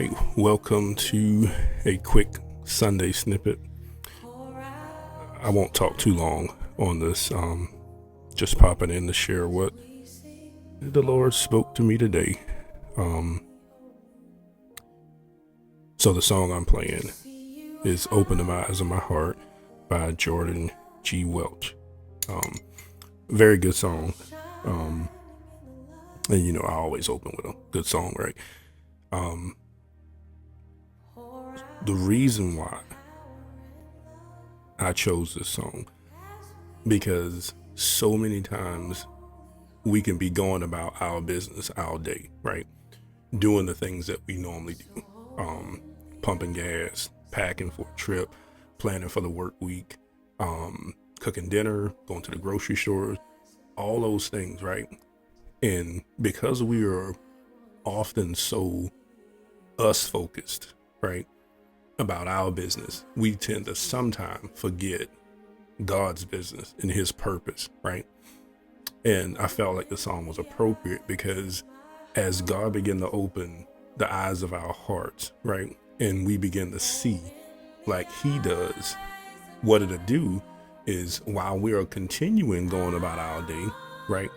right, welcome to a quick Sunday snippet. I won't talk too long on this, just popping in to share what the Lord spoke to me today. So the song I'm playing is Open the Eyes of My Heart by Jordan G. Welch. Very good song. And I always open with a good song, right? The reason why I chose this song, because so many times we can be going about our business, our day, right? Doing the things that we normally do. Pumping gas, packing for a trip, planning for the work week, cooking dinner, going to the grocery store, all those things, right? And because we are often so us focused, right, about our business, we tend to sometimes forget God's business and his purpose, right? And I felt like the song was appropriate because as God began to open the eyes of our hearts, right, and we begin to see like he does, what it'll do is while we are continuing going about our day, right,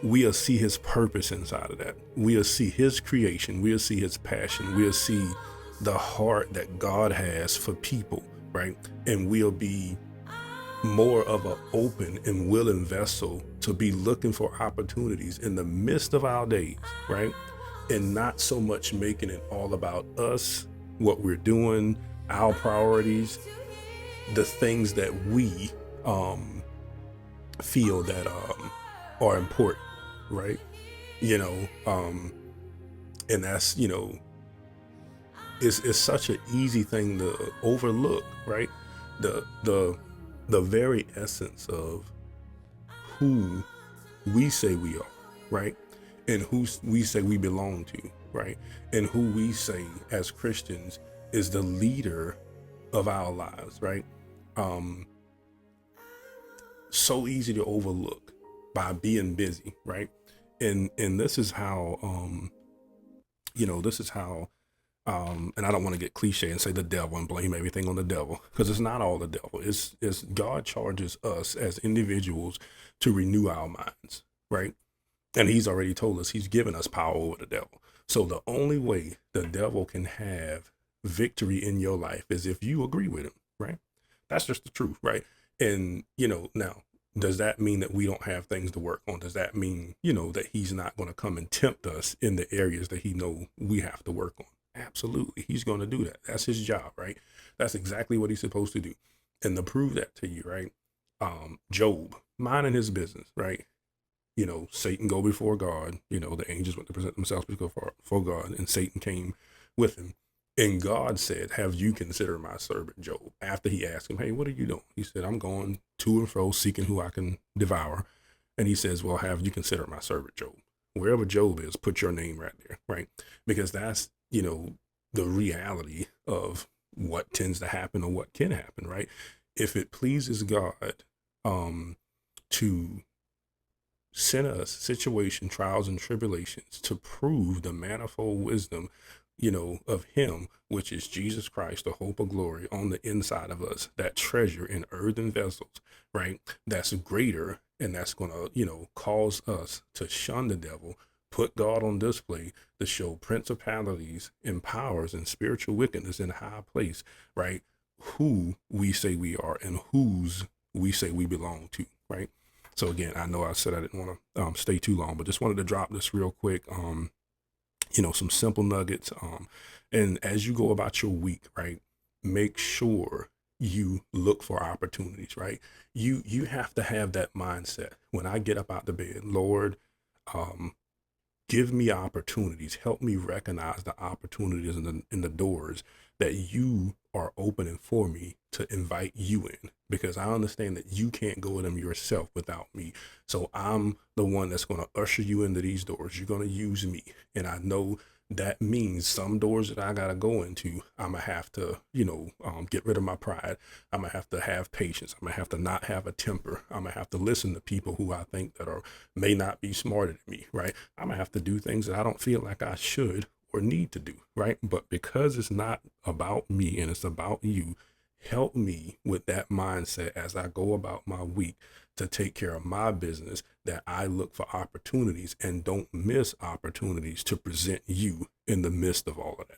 we'll see his purpose inside of that. We'll see his creation. We'll see his passion. We'll see the heart that God has for people, right? And we'll be more of an open and willing vessel to be looking for opportunities in the midst of our days, right? And not so much making it all about us, what we're doing, our priorities, the things that we feel that are important, right? And that's, it's such an easy thing to overlook, right? The very essence of who we say we are, right? And who we say we belong to, right? And who we say as Christians is the leader of our lives, right? So easy to overlook by being busy, right? And this is how, and I don't want to get cliche and say the devil and blame everything on the devil, because it's not all the devil. It's God charges us as individuals to renew our minds, right? And he's already told us he's given us power over the devil. So the only way the devil can have victory in your life is if you agree with him, right? That's just the truth, right? And, now, does that mean that we don't have things to work on? Does that mean, that he's not going to come and tempt us in the areas that he know we have to work on? Absolutely. He's going to do that. That's his job, right? That's exactly what he's supposed to do. And to prove that to you, right? Job, minding his business, right? Satan go before God, the angels went to present themselves before God, and Satan came with him. And God said, have you considered my servant Job? After he asked him, hey, what are you doing? He said, I'm going to and fro seeking who I can devour. And he says, well, have you considered my servant Job? Wherever Job is, put your name right there, right? Because that's, the reality of what tends to happen or what can happen, right? If it pleases God to send us situation, trials, and tribulations to prove the manifold wisdom, of him, which is Jesus Christ, the hope of glory on the inside of us, that treasure in earthen vessels, right? That's greater. And that's going to, cause us to shun the devil, put God on display to show principalities and powers and spiritual wickedness in high place, right? Who we say we are and whose we say we belong to, right? So again, I know I said I didn't want to stay too long, but just wanted to drop this real quick. Some simple nuggets. And as you go about your week, right, make sure you look for opportunities, right? You have to have that mindset. When I get up out the bed, Lord, give me opportunities. Help me recognize the opportunities in the doors that you are opening for me to invite you in, because I understand that you can't go in them yourself without me. So I'm the one that's going to usher you into these doors. You're going to use me. And I know that means some doors that I got to go into, I'm going to have to, get rid of my pride. I'm going to have patience. I'm going to have to not have a temper. I'm going to have to listen to people who I think that may not be smarter than me, right? I'm going to have to do things that I don't feel like I should or need to do, right? But because it's not about me and it's about you, help me with that mindset as I go about my week to take care of my business, that I look for opportunities and don't miss opportunities to present you in the midst of all of that.